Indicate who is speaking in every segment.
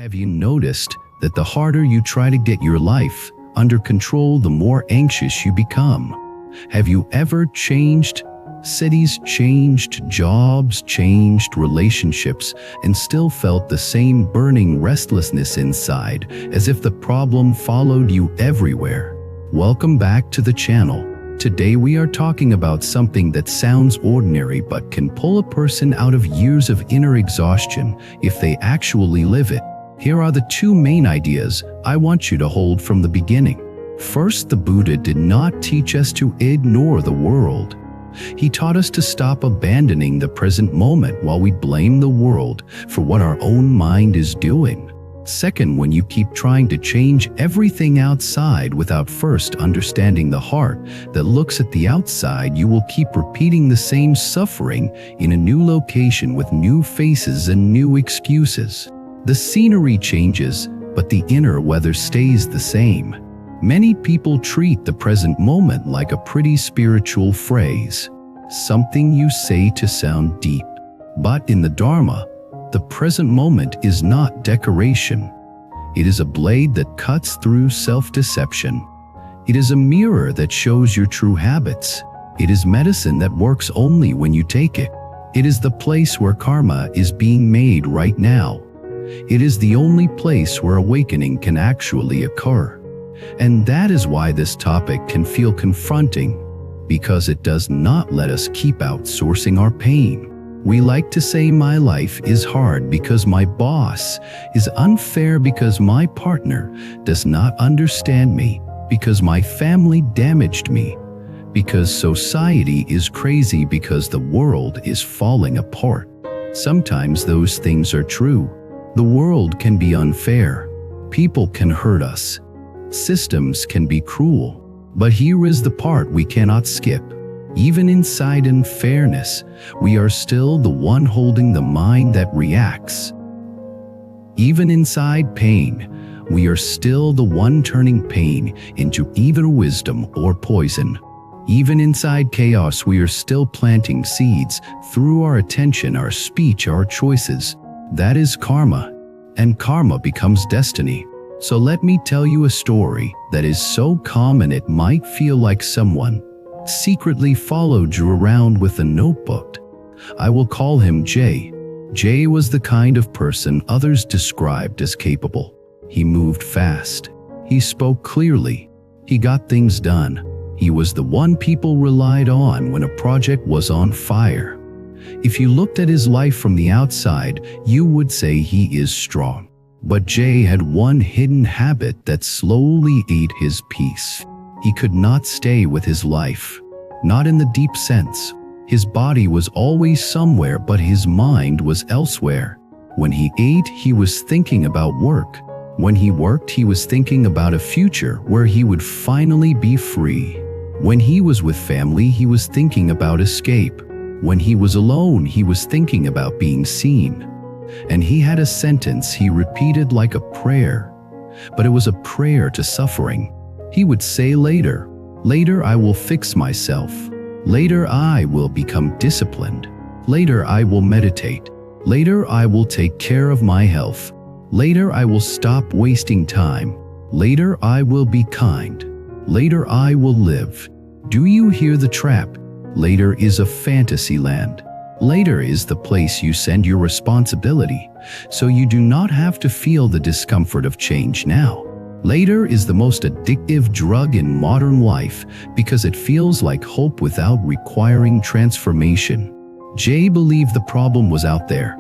Speaker 1: Have you noticed that the harder you try to get your life under control, the more anxious you become? Have you ever changed cities, changed jobs, changed relationships, and still felt the same burning restlessness inside, as if the problem followed you everywhere? Welcome back to the channel. Today we are talking about something that sounds ordinary but can pull a person out of years of inner exhaustion if they actually live it. Here are the two main ideas I want you to hold from the beginning. First, the Buddha did not teach us to ignore the world. He taught us to stop abandoning the present moment while we blame the world for what our own mind is doing. Second, when you keep trying to change everything outside without first understanding the heart that looks at the outside, you will keep repeating the same suffering in a new location with new faces and new excuses. The scenery changes, but the inner weather stays the same. Many people treat the present moment like a pretty spiritual phrase, something you say to sound deep. But in the Dharma, the present moment is not decoration. It is a blade that cuts through self-deception. It is a mirror that shows your true habits. It is medicine that works only when you take it. It is the place where karma is being made right now. It is the only place where awakening can actually occur. And that is why this topic can feel confronting, because it does not let us keep outsourcing our pain. We like to say my life is hard because my boss is unfair, because my partner does not understand me, because my family damaged me, because society is crazy, because the world is falling apart. Sometimes those things are true. The world can be unfair. People can hurt us. Systems can be cruel. But here is the part we cannot skip. Even inside unfairness, we are still the one holding the mind that reacts. Even inside pain, we are still the one turning pain into either wisdom or poison. Even inside chaos, we are still planting seeds through our attention, our speech, our choices. That is karma, and karma becomes destiny. So let me tell you a story that is so common it might feel like someone secretly followed you around with a notebook. I will call him Jay. Jay was the kind of person others described as capable. He moved fast. He spoke clearly. He got things done. He was the one people relied on when a project was on fire. If you looked at his life from the outside, you would say he is strong. But Jay had one hidden habit that slowly ate his peace. He could not stay with his life, not in the deep sense. His body was always somewhere, but his mind was elsewhere. When he ate, he was thinking about work. When he worked, he was thinking about a future where he would finally be free. When he was with family, he was thinking about escape. When he was alone, he was thinking about being seen. And he had a sentence he repeated like a prayer, but it was a prayer to suffering. He would say, later I will fix myself. Later I will become disciplined. Later I will meditate. Later I will take care of my health. Later I will stop wasting time. Later I will be kind. Later I will live. Do you hear the trap? Later is a fantasy land. Later is the place you send your responsibility, so you do not have to feel the discomfort of change now. Later is the most addictive drug in modern life because it feels like hope without requiring transformation. Jay believed the problem was out there.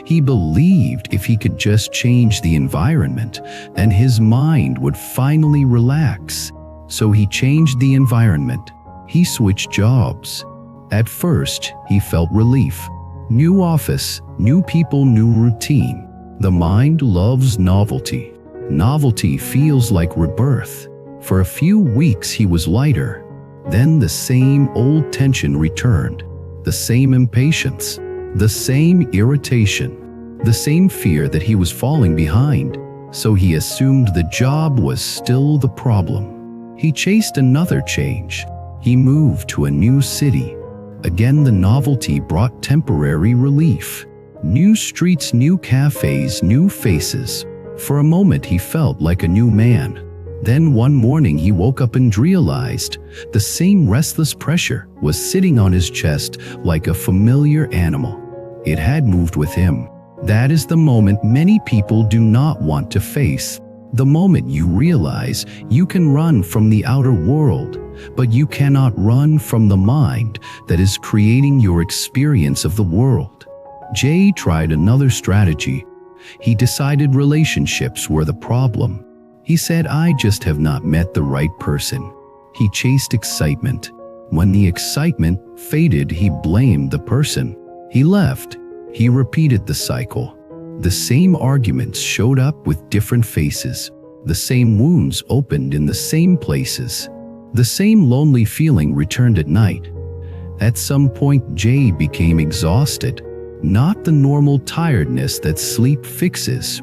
Speaker 1: He believed if he could just change the environment, then his mind would finally relax. So he changed the environment. He switched jobs. At first, he felt relief. New office, new people, new routine. The mind loves novelty. Novelty feels like rebirth. For a few weeks he was lighter. Then the same old tension returned. The same impatience. The same irritation. The same fear that he was falling behind. So he assumed the job was still the problem. He chased another change. He moved to a new city. Again, the novelty brought temporary relief. New streets, new cafes, new faces. For a moment he felt like a new man. Then one morning he woke up and realized the same restless pressure was sitting on his chest like a familiar animal. It had moved with him. That is the moment many people do not want to face. The moment you realize you can run from the outer world, but you cannot run from the mind that is creating your experience of the world. Jay tried another strategy. He decided relationships were the problem. He said, "I just have not met the right person." He chased excitement. When the excitement faded, he blamed the person. He left. He repeated the cycle. The same arguments showed up with different faces. The same wounds opened in the same places. The same lonely feeling returned at night. At some point, Jay became exhausted. Not the normal tiredness that sleep fixes.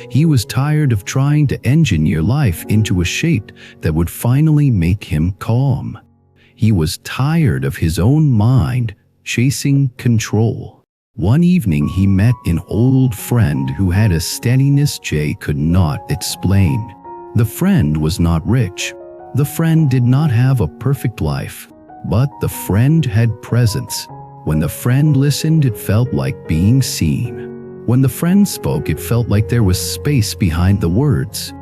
Speaker 1: He was tired of trying to engineer life into a shape that would finally make him calm. He was tired of his own mind chasing control. One evening he met an old friend who had a steadiness Jay could not explain. The friend was not rich. The friend did not have a perfect life, but the friend had presence. When the friend listened, it felt like being seen. When the friend spoke, it felt like there was space behind the words.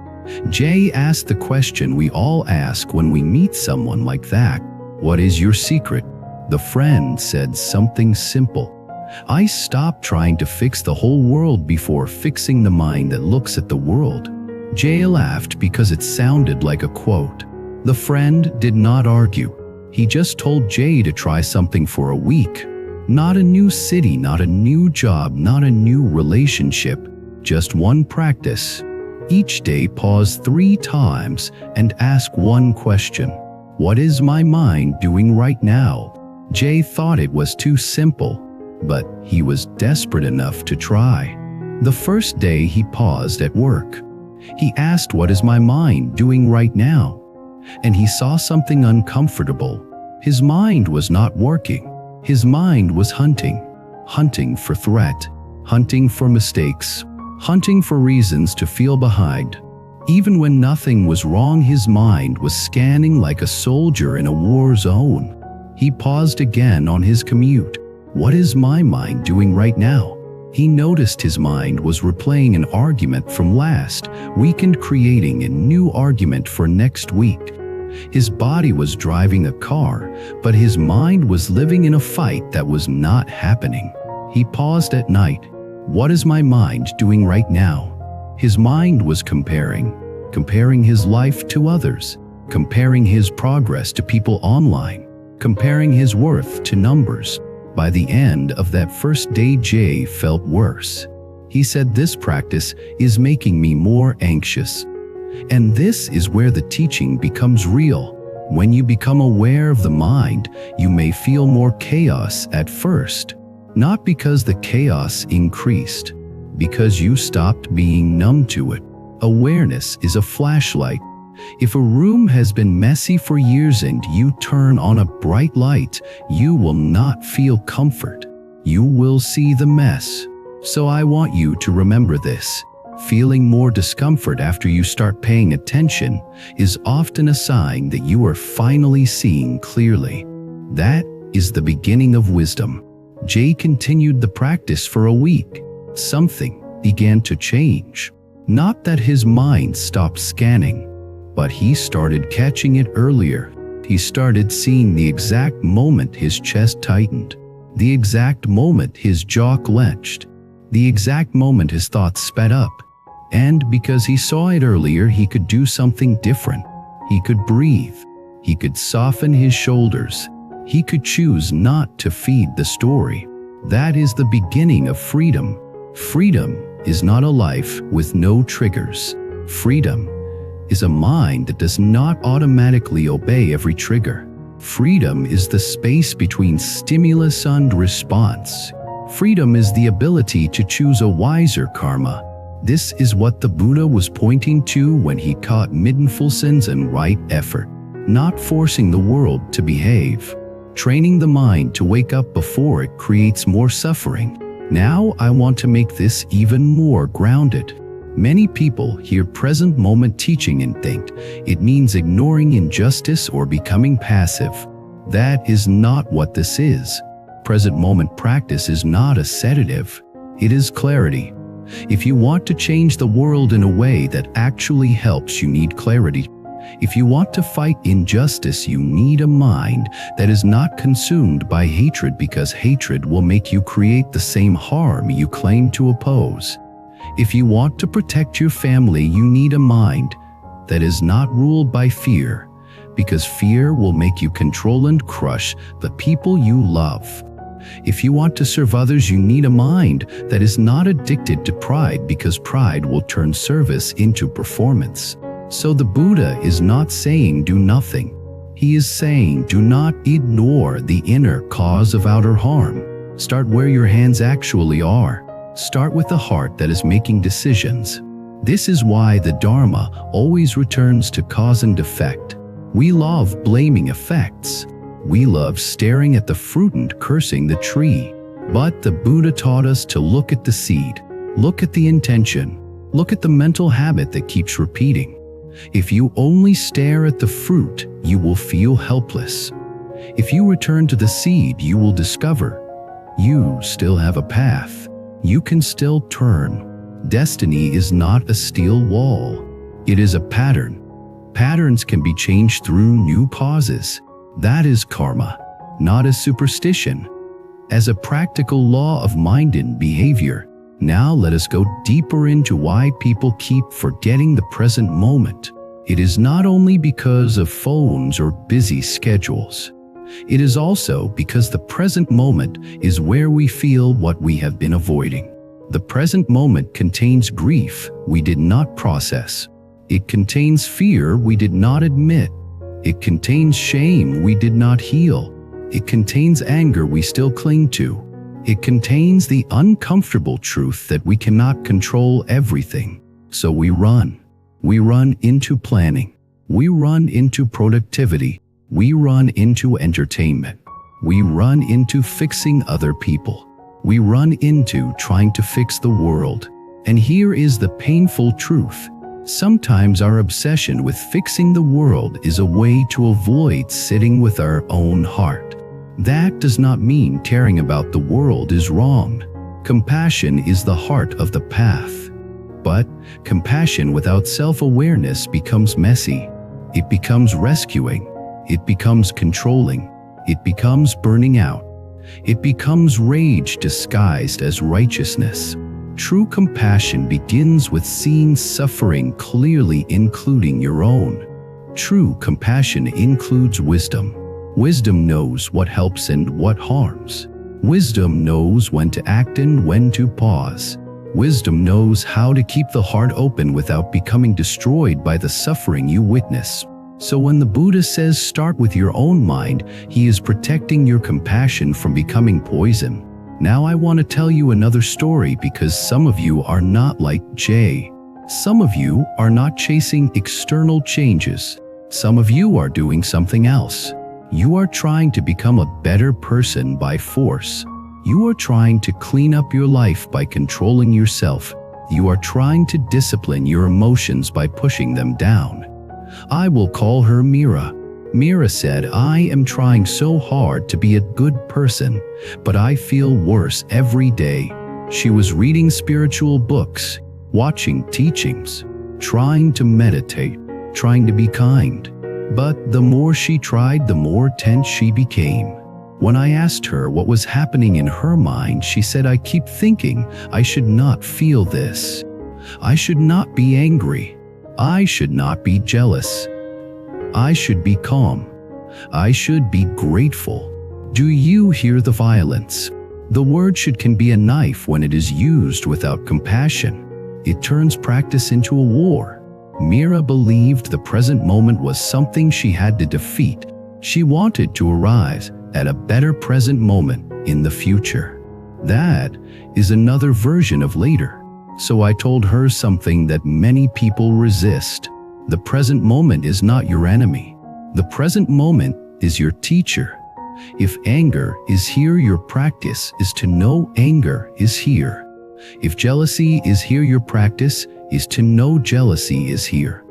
Speaker 1: Jay asked the question we all ask when we meet someone like that. "What is your secret?" The friend said something simple. "I stopped trying to fix the whole world before fixing the mind that looks at the world." Jay laughed because it sounded like a quote. The friend did not argue. He just told Jay to try something for a week. Not a new city, not a new job, not a new relationship, just one practice. Each day pause 3 times and ask one question. What is my mind doing right now? Jay thought it was too simple, but he was desperate enough to try. The first day he paused at work. He asked, "What is my mind doing right now?" And he saw something uncomfortable. His mind was not working. His mind was hunting. Hunting for threat. Hunting for mistakes. Hunting for reasons to feel behind. Even when nothing was wrong, his mind was scanning like a soldier in a war zone. He paused again on his commute. What is my mind doing right now? He noticed his mind was replaying an argument from last week and creating a new argument for next week. His body was driving a car, but his mind was living in a fight that was not happening. He paused at night. What is my mind doing right now? His mind was comparing his life to others, comparing his progress to people online, comparing his worth to numbers. By the end of that first day, Jay felt worse. He said, "This practice is making me more anxious." And this is where the teaching becomes real. When you become aware of the mind, you may feel more chaos at first. Not because the chaos increased, because you stopped being numb to it. Awareness is a flashlight. If a room has been messy for years and you turn on a bright light, you will not feel comfort. You will see the mess. So I want you to remember this. Feeling more discomfort after you start paying attention is often a sign that you are finally seeing clearly. That is the beginning of wisdom. Jay continued the practice for a week. Something began to change. Not that his mind stopped scanning, but he started catching it earlier. He started seeing the exact moment his chest tightened, the exact moment his jaw clenched, the exact moment his thoughts sped up. And because he saw it earlier, he could do something different. He could breathe. He could soften his shoulders. He could choose not to feed the story. That is the beginning of freedom. Freedom is not a life with no triggers. Freedom is a mind that does not automatically obey every trigger. Freedom is the space between stimulus and response. Freedom is the ability to choose a wiser karma. This is what the Buddha was pointing to when he caught mindful sins and right effort. Not forcing the world to behave. Training the mind to wake up before it creates more suffering. Now I want to make this even more grounded. Many people hear present moment teaching and think it means ignoring injustice or becoming passive. That is not what this is. Present moment practice is not a sedative. It is clarity. If you want to change the world in a way that actually helps, you need clarity. If you want to fight injustice, you need a mind that is not consumed by hatred, because hatred will make you create the same harm you claim to oppose. If you want to protect your family, you need a mind that is not ruled by fear, because fear will make you control and crush the people you love. If you want to serve others, you need a mind that is not addicted to pride, because pride will turn service into performance. So the Buddha is not saying do nothing. He is saying do not ignore the inner cause of outer harm. Start where your hands actually are. Start with the heart that is making decisions. This is why the Dharma always returns to cause and effect. We love blaming effects. We love staring at the fruit and cursing the tree. But the Buddha taught us to look at the seed, look at the intention, look at the mental habit that keeps repeating. If you only stare at the fruit, you will feel helpless. If you return to the seed, you will discover you still have a path. You can still turn. Destiny is not a steel wall. It is a pattern. Patterns can be changed through new causes. That is karma, not a superstition. As a practical law of mind and behavior, now let us go deeper into why people keep forgetting the present moment. It is not only because of phones or busy schedules. It is also because the present moment is where we feel what we have been avoiding. The present moment contains grief we did not process. It contains fear we did not admit. It contains shame we did not heal. It contains anger we still cling to. It contains the uncomfortable truth that we cannot control everything. So we run. We run into planning. We run into productivity. We run into entertainment. We run into fixing other people. We run into trying to fix the world. And here is the painful truth. Sometimes our obsession with fixing the world is a way to avoid sitting with our own heart. That does not mean caring about the world is wrong. Compassion is the heart of the path. But compassion without self-awareness becomes messy. It becomes rescuing. It becomes controlling. It becomes burning out. It becomes rage disguised as righteousness. True compassion begins with seeing suffering clearly, including your own. True compassion includes wisdom. Wisdom knows what helps and what harms. Wisdom knows when to act and when to pause. Wisdom knows how to keep the heart open without becoming destroyed by the suffering you witness. So when the Buddha says start with your own mind, he is protecting your compassion from becoming poison. Now I want to tell you another story, because some of you are not like Jay. Some of you are not chasing external changes. Some of you are doing something else. You are trying to become a better person by force. You are trying to clean up your life by controlling yourself. You are trying to discipline your emotions by pushing them down. I will call her Mira. Mira said, I am trying so hard to be a good person, but I feel worse every day. She was reading spiritual books, watching teachings, trying to meditate, trying to be kind. But the more she tried, the more tense she became. When I asked her what was happening in her mind, she said, I keep thinking I should not feel this. I should not be angry. I should not be jealous. I should be calm. I should be grateful. Do you hear the violence? The word can be a knife when it is used without compassion. It turns practice into a war. Mira believed the present moment was something she had to defeat. She wanted to arrive at a better present moment in the future. That is another version of later. So I told her something that many people resist. The present moment is not your enemy. The present moment is your teacher. If anger is here, your practice is to know anger is here. If jealousy is here, your practice is to know jealousy is here.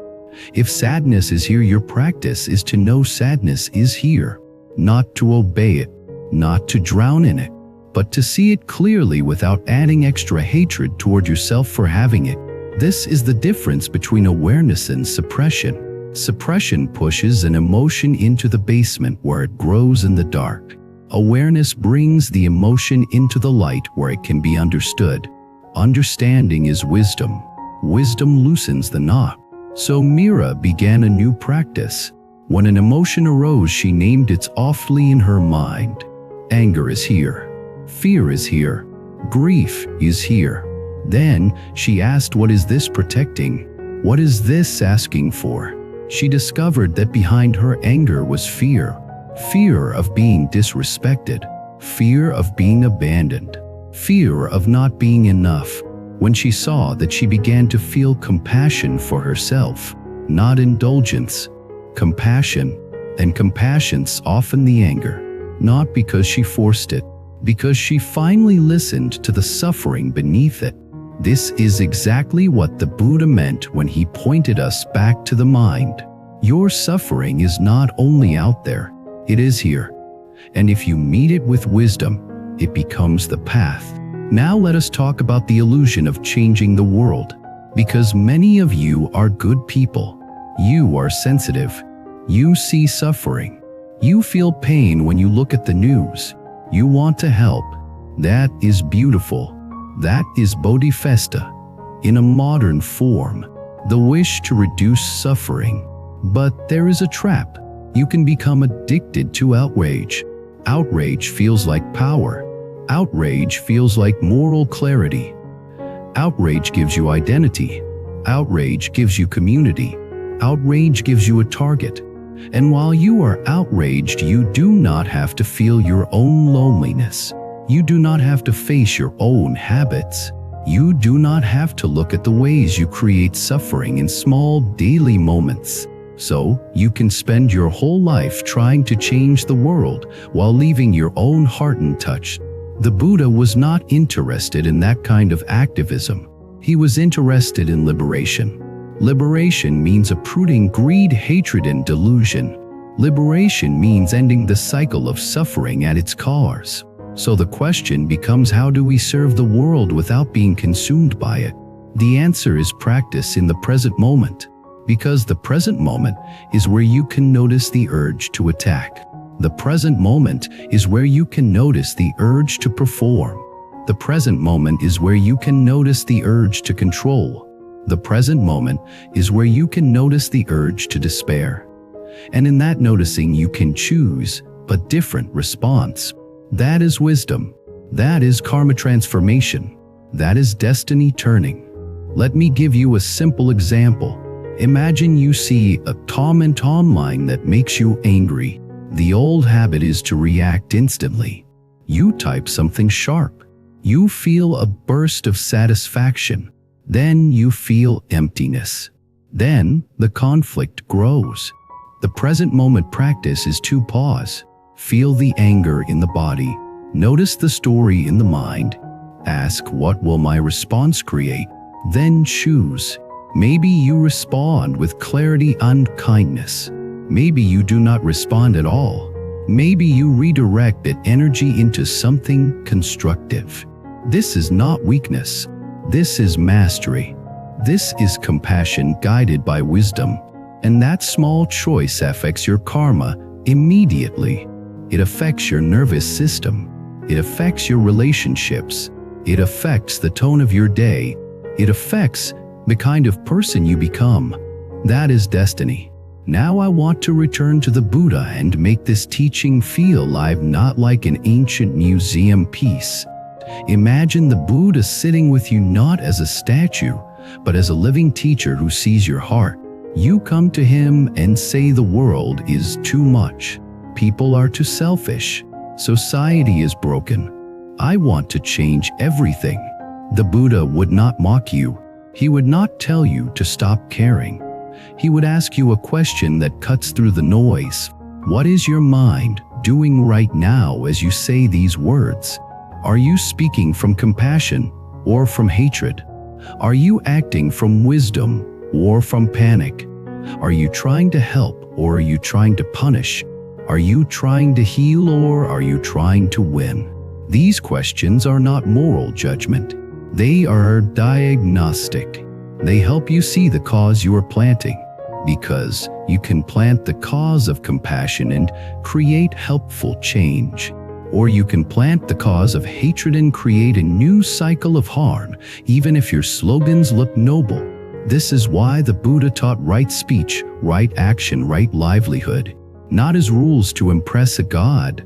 Speaker 1: If sadness is here, your practice is to know sadness is here, not to obey it, not to drown in it, but to see it clearly without adding extra hatred toward yourself for having it. This is the difference between awareness and suppression. Suppression pushes an emotion into the basement where it grows in the dark. Awareness brings the emotion into the light where it can be understood. Understanding is wisdom. Wisdom loosens the knot. So Mira began a new practice. When an emotion arose, she named it awfully in her mind. Anger is here. Fear is here. Grief is here. Then she asked, what is this protecting? What is this asking for? She discovered that behind her anger was fear. Fear of being disrespected. Fear of being abandoned. Fear of not being enough. When she saw that, she began to feel compassion for herself, not indulgence. Compassion, and compassion softened the anger, not because she forced it, because she finally listened to the suffering beneath it. This is exactly what the Buddha meant when he pointed us back to the mind. Your suffering is not only out there, it is here. And if you meet it with wisdom, it becomes the path. Now let us talk about the illusion of changing the world, because many of you are good people. You are sensitive. You see suffering. You feel pain when you look at the news. You want to help. That is beautiful. That is bodhicitta in a modern form, the wish to reduce suffering. But there is a trap. You can become addicted to outrage. Outrage feels like power. Outrage feels like moral clarity. Outrage gives you identity. Outrage gives you community. Outrage gives you a target. And while you are outraged, you do not have to feel your own loneliness. You do not have to face your own habits. You do not have to look at the ways you create suffering in small daily moments. So, you can spend your whole life trying to change the world while leaving your own heart untouched. The Buddha was not interested in that kind of activism. He was interested in liberation. Liberation means uprooting greed, hatred, and delusion. Liberation means ending the cycle of suffering at its cause. So the question becomes, how do we serve the world without being consumed by it? The answer is practice in the present moment, because the present moment is where you can notice the urge to attack. The present moment is where you can notice the urge to perform. The present moment is where you can notice the urge to control. The present moment is where you can notice the urge to despair. And in that noticing, you can choose a different response. That is wisdom. That is karma transformation. That is destiny turning. Let me give you a simple example. Imagine you see a comment online that makes you angry. The old habit is to react instantly. You type something sharp. You feel a burst of satisfaction. Then you feel emptiness. Then the conflict grows. The present moment practice is to pause. Feel the anger in the body. Notice the story in the mind. Ask, what will my response create? Then choose. Maybe you respond with clarity and kindness. Maybe you do not respond at all. Maybe you redirect that energy into something constructive. This is not weakness. This is mastery. This is compassion guided by wisdom. And that small choice affects your karma immediately. It affects your nervous system. It affects your relationships. It affects the tone of your day. It affects the kind of person you become. That is destiny. Now I want to return to the Buddha and make this teaching feel alive, not like an ancient museum piece. Imagine the Buddha sitting with you not as a statue, but as a living teacher who sees your heart. You come to him and say the world is too much. People are too selfish. Society is broken. I want to change everything. The Buddha would not mock you. He would not tell you to stop caring. He would ask you a question that cuts through the noise. What is your mind doing right now as you say these words? Are you speaking from compassion or from hatred? Are you acting from wisdom or from panic? Are you trying to help or are you trying to punish? Are you trying to heal or are you trying to win? These questions are not moral judgment. They are diagnostic. They help you see the cause you are planting, because you can plant the cause of compassion and create helpful change. Or you can plant the cause of hatred and create a new cycle of harm, even if your slogans look noble. This is why the Buddha taught right speech, right action, right livelihood, not as rules to impress a god,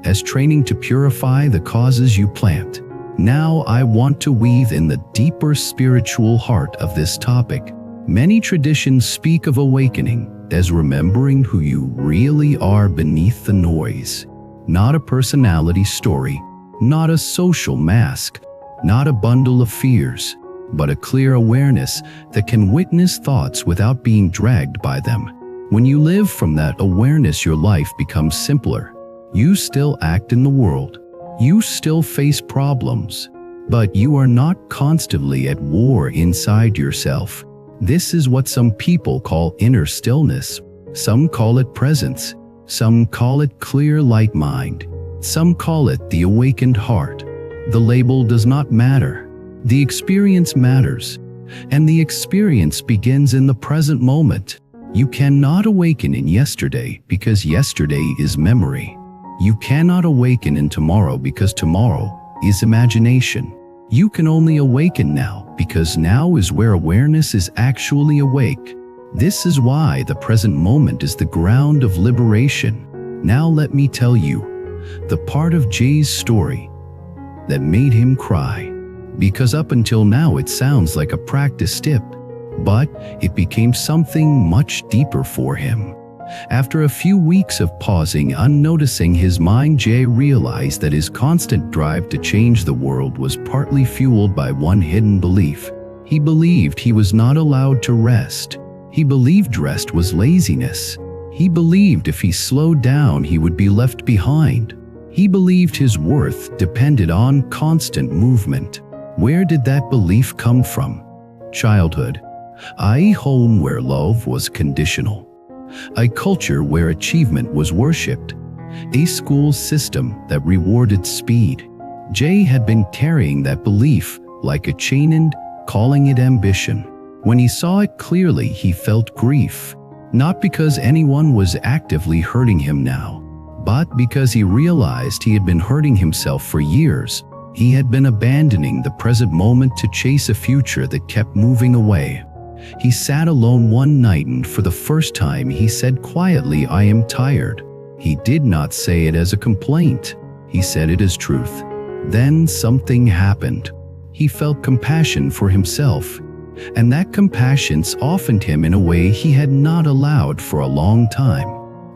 Speaker 1: as training to purify the causes you plant. Now I want to weave in the deeper spiritual heart of this topic. Many traditions speak of awakening as remembering who you really are beneath the noise. Not a personality story, not a social mask, not a bundle of fears, but a clear awareness that can witness thoughts without being dragged by them. When you live from that awareness, your life becomes simpler. You still act in the world. You still face problems, but you are not constantly at war inside yourself. This is what some people call inner stillness. Some call it presence. Some call it clear light mind. Some call it the awakened heart. The label does not matter. The experience matters. And the experience begins in the present moment. You cannot awaken in yesterday because yesterday is memory. You cannot awaken in tomorrow because tomorrow is imagination. You can only awaken now because now is where awareness is actually awake. This is why the present moment is the ground of liberation. Now let me tell you the part of Jay's story that made him cry. Because up until now it sounds like a practice tip, but it became something much deeper for him. After a few weeks of pausing and noticing his mind, Jay realized that his constant drive to change the world was partly fueled by one hidden belief. He believed he was not allowed to rest. He believed rest was laziness. He believed if he slowed down, he would be left behind. He believed his worth depended on constant movement. Where did that belief come from? Childhood. A home where love was conditional. A culture where achievement was worshipped. A school system that rewarded speed. Jay had been carrying that belief like a chain and calling it ambition. When he saw it clearly, he felt grief. Not because anyone was actively hurting him now, but because he realized he had been hurting himself for years. He had been abandoning the present moment to chase a future that kept moving away. He sat alone one night and for the first time he said quietly, "I am tired." He did not say it as a complaint. He said it as truth. Then something happened. He felt compassion for himself, and that compassion softened him in a way he had not allowed for a long time.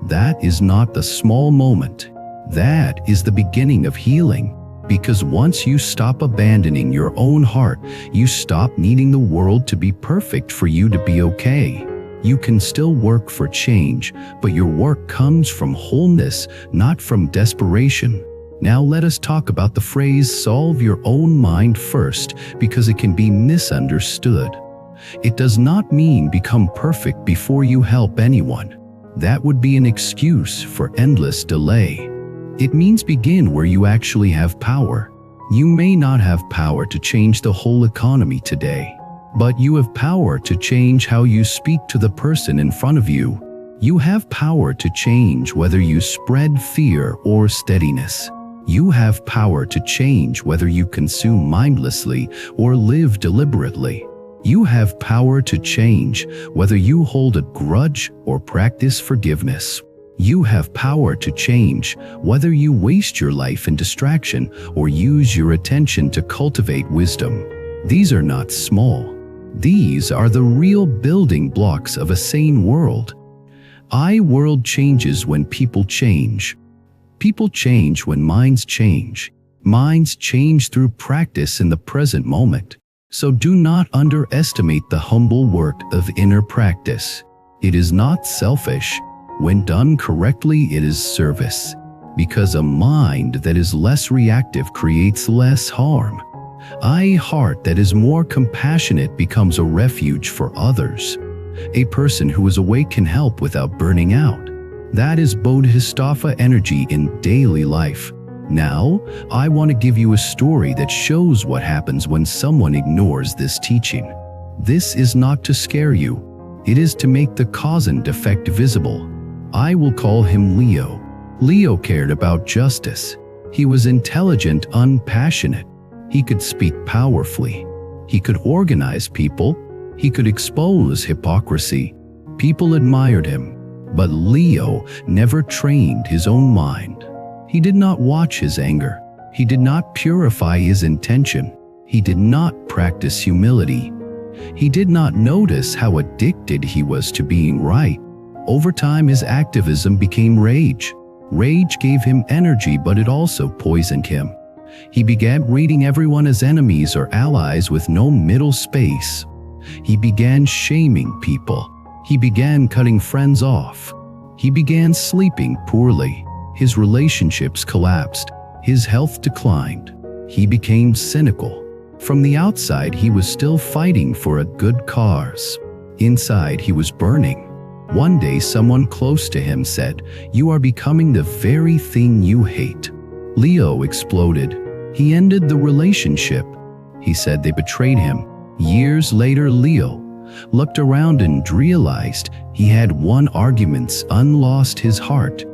Speaker 1: That is not the small moment. That is the beginning of healing. Because once you stop abandoning your own heart, you stop needing the world to be perfect for you to be okay. You can still work for change, but your work comes from wholeness, not from desperation. Now let us talk about the phrase "solve your own mind first," because it can be misunderstood. It does not mean become perfect before you help anyone. That would be an excuse for endless delay. It means begin where you actually have power. You may not have power to change the whole economy today, but you have power to change how you speak to the person in front of you. You have power to change whether you spread fear or steadiness. You have power to change whether you consume mindlessly or live deliberately. You have power to change whether you hold a grudge or practice forgiveness. You have power to change whether you waste your life in distraction or use your attention to cultivate wisdom. These are not small. These are the real building blocks of a sane world. World changes when people change. People change when minds change. Minds change through practice in the present moment. So do not underestimate the humble work of inner practice. It is not selfish. When done correctly, it is service. Because a mind that is less reactive creates less harm. A heart that is more compassionate becomes a refuge for others. A person who is awake can help without burning out. That is Bodhisattva energy in daily life. Now, I want to give you a story that shows what happens when someone ignores this teaching. This is not to scare you. It is to make the cause and effect visible. I will call him Leo. Leo cared about justice. He was intelligent, unpassionate. He could speak powerfully. He could organize people. He could expose hypocrisy. People admired him. But Leo never trained his own mind. He did not watch his anger. He did not purify his intention. He did not practice humility. He did not notice how addicted he was to being right. Over time, his activism became rage. Rage gave him energy, but it also poisoned him. He began reading everyone as enemies or allies with no middle space. He began shaming people. He began cutting friends off. He began sleeping poorly. His relationships collapsed. His health declined. He became cynical. From the outside, he was still fighting for a good cause. Inside, he was burning. One day, someone close to him said, "You are becoming the very thing you hate." Leo exploded. He ended the relationship. He said they betrayed him. Years later, Leo looked around and realized he had won arguments, unlost his heart.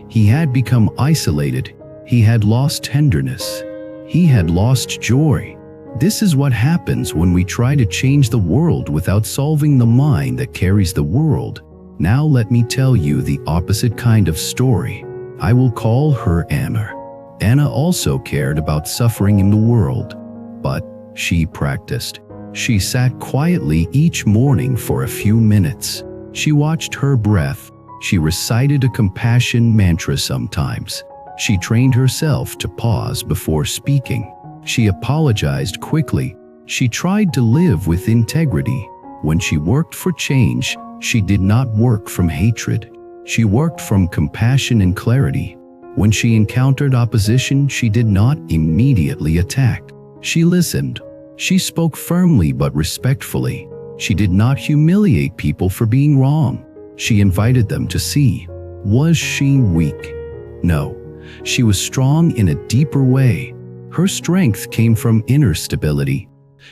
Speaker 1: He had become isolated. He had lost tenderness. He had lost joy. This is what happens when we try to change the world without solving the mind that carries the world. Now let me tell you the opposite kind of story. I will call her Anna. Anna also cared about suffering in the world, but she practiced. She sat quietly each morning for a few minutes. She watched her breath. She recited a compassion mantra sometimes. She trained herself to pause before speaking. She apologized quickly. She tried to live with integrity. When she worked for change, she did not work from hatred. She worked from compassion and clarity. When she encountered opposition, she did not immediately attack. She listened. She spoke firmly but respectfully. She did not humiliate people for being wrong. She invited them to see. Was she weak? No. She was strong in a deeper way. Her strength came from inner stability.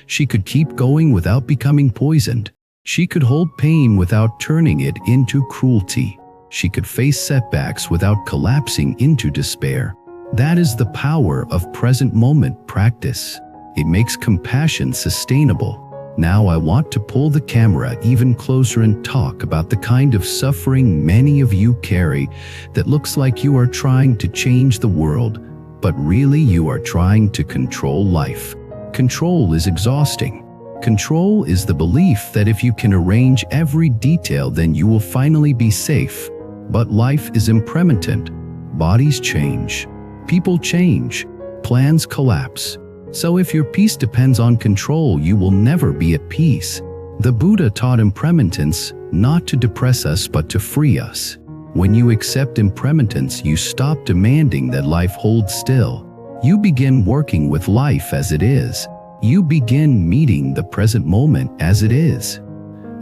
Speaker 1: She could keep going without becoming poisoned. She could hold pain without turning it into cruelty. She could face setbacks without collapsing into despair. That is the power of present moment practice. It makes compassion sustainable. Now I want to pull the camera even closer and talk about the kind of suffering many of you carry that looks like you are trying to change the world, but really you are trying to control life. Control is exhausting. Control is the belief that if you can arrange every detail, then you will finally be safe. But life is impermanent. Bodies change. People change. Plans collapse. So if your peace depends on control, you will never be at peace. The Buddha taught impermanence, not to depress us but to free us. When you accept impermanence, you stop demanding that life hold still. You begin working with life as it is. You begin meeting the present moment as it is.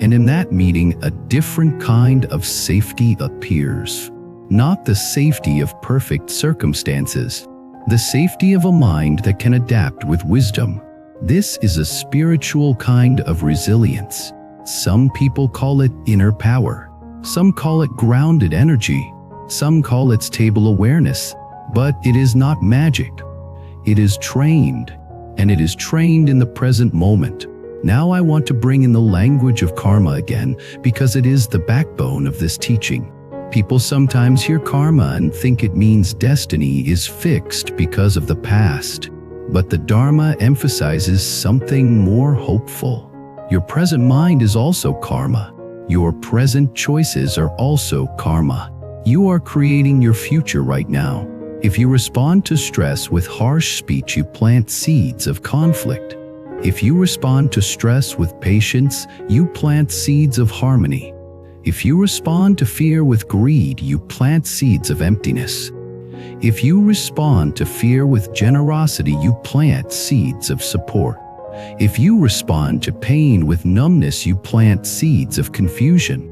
Speaker 1: And in that meeting, a different kind of safety appears. Not the safety of perfect circumstances, the safety of a mind that can adapt with wisdom. This is a spiritual kind of resilience. Some people call it inner power. Some call it grounded energy. Some call it stable awareness. But it is not magic. It is trained, and it is trained in the present moment. Now I want to bring in the language of karma again, because it is the backbone of this teaching. People sometimes hear karma and think it means destiny is fixed because of the past. But the Dharma emphasizes something more hopeful. Your present mind is also karma. Your present choices are also karma. You are creating your future right now. If you respond to stress with harsh speech, you plant seeds of conflict. If you respond to stress with patience, you plant seeds of harmony. If you respond to fear with greed, you plant seeds of emptiness. If you respond to fear with generosity, you plant seeds of support. If you respond to pain with numbness, you plant seeds of confusion.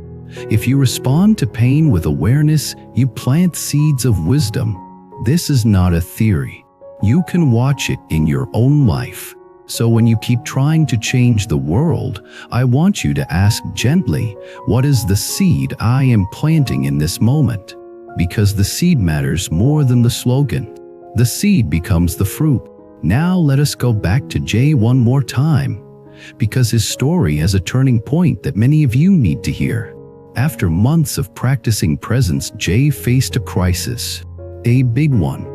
Speaker 1: If you respond to pain with awareness, you plant seeds of wisdom. This is not a theory. You can watch it in your own life. So when you keep trying to change the world, I want you to ask gently, what is the seed I am planting in this moment? Because the seed matters more than the slogan. The seed becomes the fruit. Now let us go back to Jay one more time, because his story has a turning point that many of you need to hear. After months of practicing presence, Jay faced a crisis. A big one.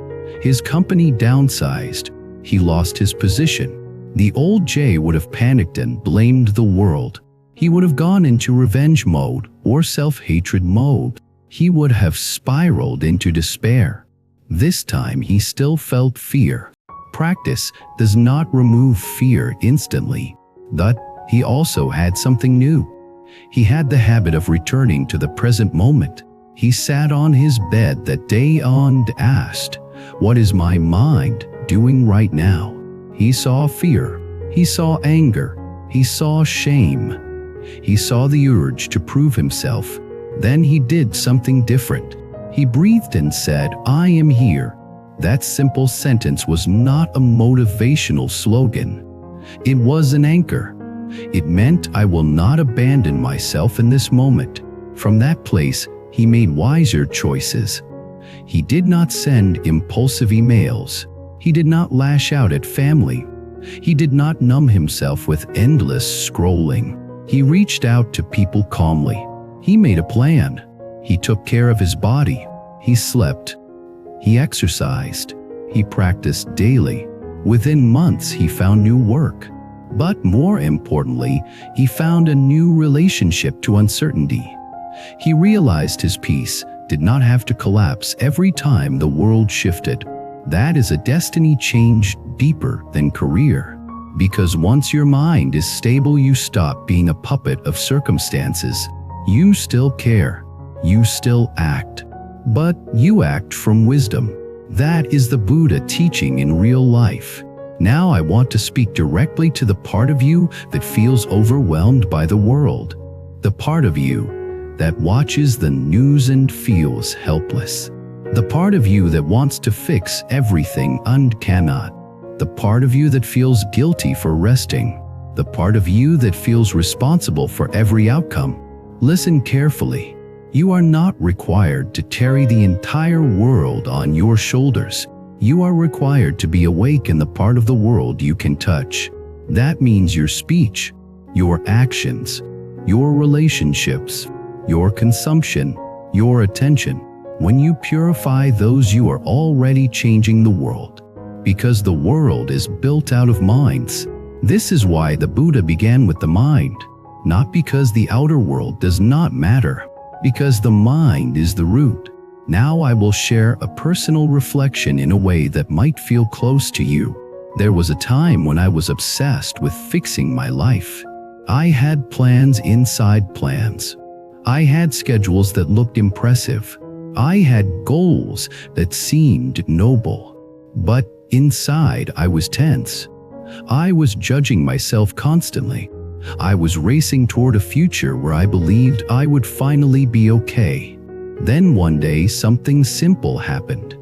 Speaker 1: His company downsized. He lost his position. The old Jay would have panicked and blamed the world. He would have gone into revenge mode or self-hatred mode. He would have spiraled into despair. This time he still felt fear. Practice does not remove fear instantly, but he also had something new. He had the habit of returning to the present moment. He sat on his bed that day and asked, "What is my mind doing right now?" He saw fear. He saw anger. He saw shame. He saw the urge to prove himself. Then he did something different. He breathed and said, "I am here." That simple sentence was not a motivational slogan. It was an anchor. It meant, I will not abandon myself in this moment. From that place, he made wiser choices. He did not send impulsive emails. He did not lash out at family. He did not numb himself with endless scrolling. He reached out to people calmly. He made a plan. He took care of his body. He slept. He exercised. He practiced daily. Within months, he found new work. But more importantly, he found a new relationship to uncertainty. He realized his peace did not have to collapse every time the world shifted. That is a destiny change deeper than career. Because once your mind is stable, you stop being a puppet of circumstances. You still care. You still act. But you act from wisdom. That is the Buddha teaching in real life. Now I want to speak directly to the part of you that feels overwhelmed by the world. The part of you that watches the news and feels helpless. The part of you that wants to fix everything and cannot. The part of you that feels guilty for resting. The part of you that feels responsible for every outcome. Listen carefully. You are not required to carry the entire world on your shoulders. You are required to be awake in the part of the world you can touch. That means your speech, your actions, your relationships, your consumption, your attention. When you purify those, you are already changing the world. Because the world is built out of minds. This is why the Buddha began with the mind. Not because the outer world does not matter, because the mind is the root. Now I will share a personal reflection in a way that might feel close to you. There was a time when I was obsessed with fixing my life. I had plans inside plans. I had schedules that looked impressive. I had goals that seemed noble. But inside, I was tense. I was judging myself constantly. I was racing toward a future where I believed I would finally be okay. Then one day, something simple happened.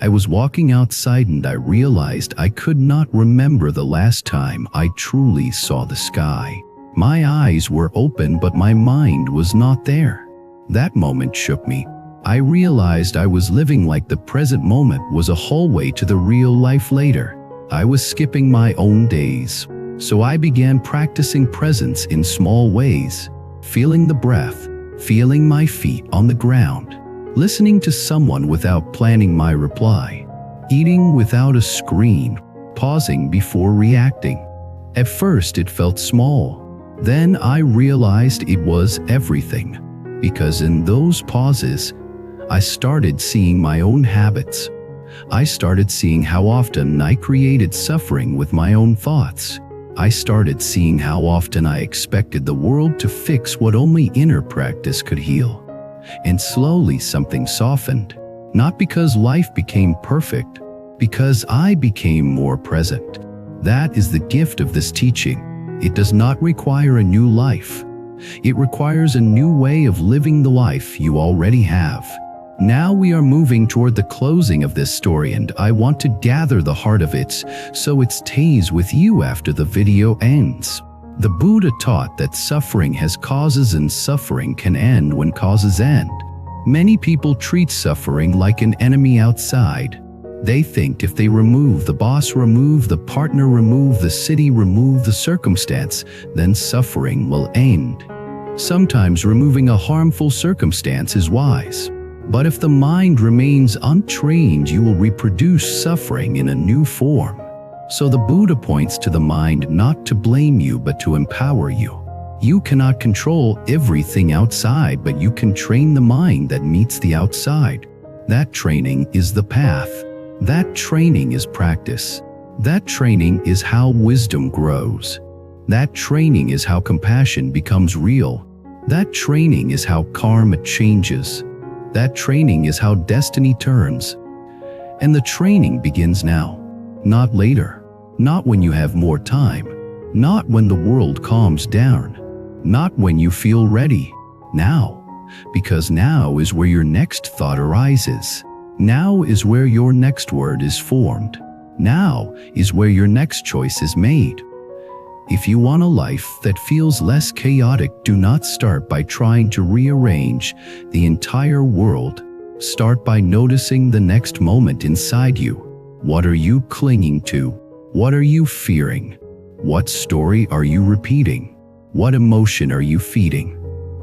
Speaker 1: I was walking outside and I realized I could not remember the last time I truly saw the sky. My eyes were open, but my mind was not there. That moment shook me. I realized I was living like the present moment was a hallway to the real life later. I was skipping my own days. So I began practicing presence in small ways, feeling the breath, feeling my feet on the ground, listening to someone without planning my reply, eating without a screen, pausing before reacting. At first it felt small. Then I realized it was everything, because in those pauses, I started seeing my own habits. I started seeing how often I created suffering with my own thoughts. I started seeing how often I expected the world to fix what only inner practice could heal. And slowly something softened. Not because life became perfect, because I became more present. That is the gift of this teaching. It does not require a new life. It requires a new way of living the life you already have. Now we are moving toward the closing of this story, and I want to gather the heart of it so it stays with you after the video ends. The Buddha taught that suffering has causes and suffering can end when causes end. Many people treat suffering like an enemy outside. They think if they remove the boss, remove the partner, remove the city, remove the circumstance, then suffering will end. Sometimes removing a harmful circumstance is wise. But if the mind remains untrained, you will reproduce suffering in a new form. So the Buddha points to the mind not to blame you, but to empower you. You cannot control everything outside, but you can train the mind that meets the outside. That training is the path. That training is practice. That training is how wisdom grows. That training is how compassion becomes real. That training is how karma changes. That training is how destiny turns. And the training begins now, not later, not when you have more time, not when the world calms down, not when you feel ready. Now, because now is where your next thought arises. Now is where your next word is formed. Now is where your next choice is made. If you want a life that feels less chaotic, do not start by trying to rearrange the entire world. Start by noticing the next moment inside you. What are you clinging to? What are you fearing? What story are you repeating? What emotion are you feeding?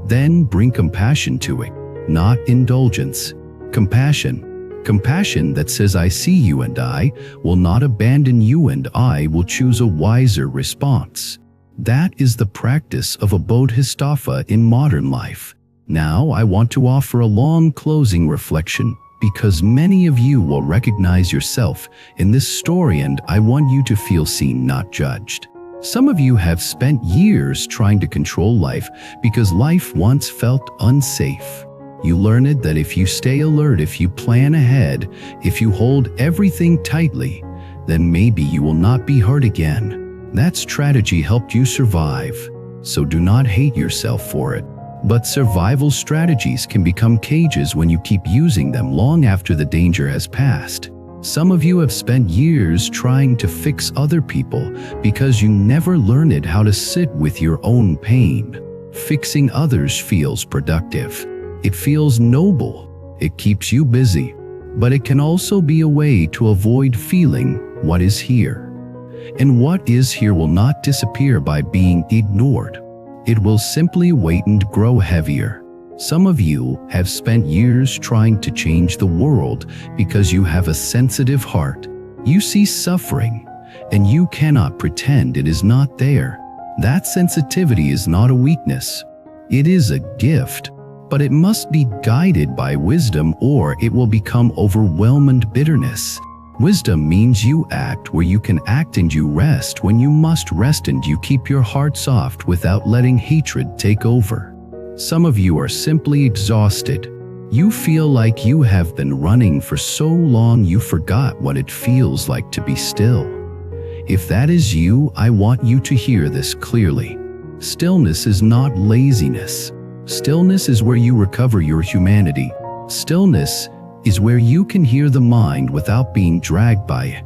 Speaker 1: Then bring compassion to it, not indulgence. Compassion. Compassion that says, I see you and I will not abandon you, and I will choose a wiser response. That is the practice of a bodhisattva in modern life. Now I want to offer a long closing reflection, because many of you will recognize yourself in this story, and I want you to feel seen, not judged. Some of you have spent years trying to control life because life once felt unsafe. You learned that if you stay alert, if you plan ahead, if you hold everything tightly, then maybe you will not be hurt again. That strategy helped you survive, so do not hate yourself for it. But survival strategies can become cages when you keep using them long after the danger has passed. Some of you have spent years trying to fix other people because you never learned how to sit with your own pain. Fixing others feels productive. It feels noble. It keeps you busy. But it can also be a way to avoid feeling what is here. And what is here will not disappear by being ignored. It will simply wait and grow heavier. Some of you have spent years trying to change the world because you have a sensitive heart. You see suffering, and you cannot pretend it is not there. That sensitivity is not a weakness. It is a gift, but it must be guided by wisdom, or it will become overwhelmed bitterness. Wisdom means you act where you can act, and you rest when you must rest, and you keep your heart soft without letting hatred take over. Some of you are simply exhausted. You feel like you have been running for so long you forgot what it feels like to be still. If that is you, I want you to hear this clearly. Stillness is not laziness. Stillness is where you recover your humanity. Stillness is where you can hear the mind without being dragged by it.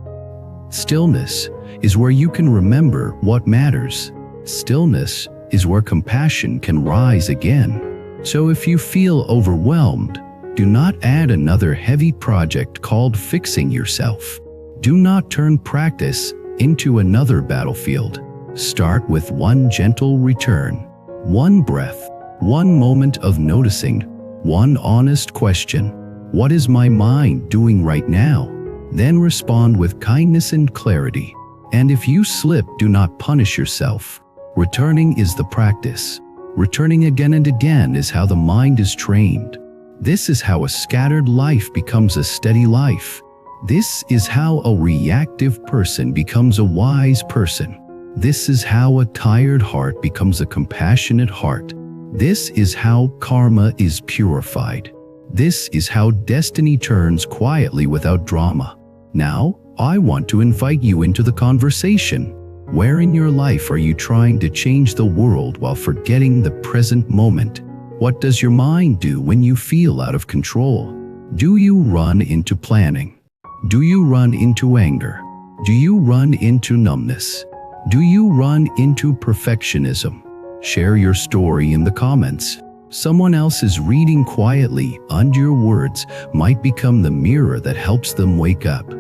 Speaker 1: Stillness is where you can remember what matters. Stillness is where compassion can rise again. So if you feel overwhelmed, do not add another heavy project called fixing yourself. Do not turn practice into another battlefield. Start with one gentle return, one breath, one moment of noticing, one honest question. What is my mind doing right now? Then respond with kindness and clarity. And if you slip, do not punish yourself. Returning is the practice. Returning again and again is how the mind is trained. This is how a scattered life becomes a steady life. This is how a reactive person becomes a wise person. This is how a tired heart becomes a compassionate heart. This is how karma is purified. This is how destiny turns quietly without drama. Now, I want to invite you into the conversation. Where in your life are you trying to change the world while forgetting the present moment? What does your mind do when you feel out of control? Do you run into planning? Do you run into anger? Do you run into numbness? Do you run into perfectionism? Share your story in the comments. Someone else's reading quietly under your words might become the mirror that helps them wake up.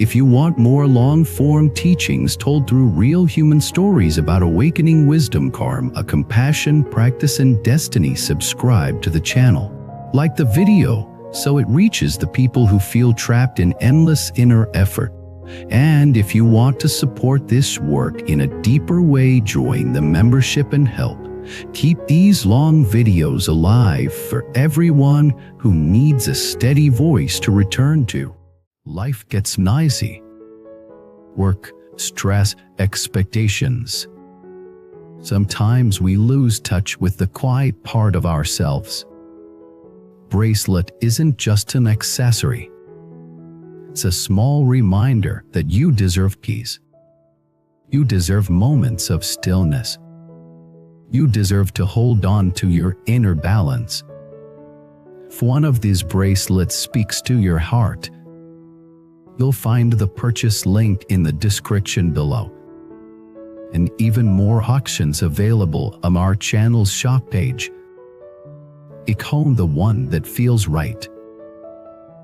Speaker 1: If you want more long-form teachings told through real human stories about awakening wisdom, karma, compassion, practice, and destiny, subscribe to the channel. Like the video so it reaches the people who feel trapped in endless inner effort. And if you want to support this work in a deeper way, join the membership and help keep these long videos alive for everyone who needs a steady voice to return to. Life gets noisy. Work, stress, expectations. Sometimes we lose touch with the quiet part of ourselves. Bracelet isn't just an accessory. It's a small reminder that you deserve peace. You deserve moments of stillness. You deserve to hold on to your inner balance. If one of these bracelets speaks to your heart, you'll find the purchase link in the description below. And even more auctions available on our channel's shop page. Pick home the one that feels right.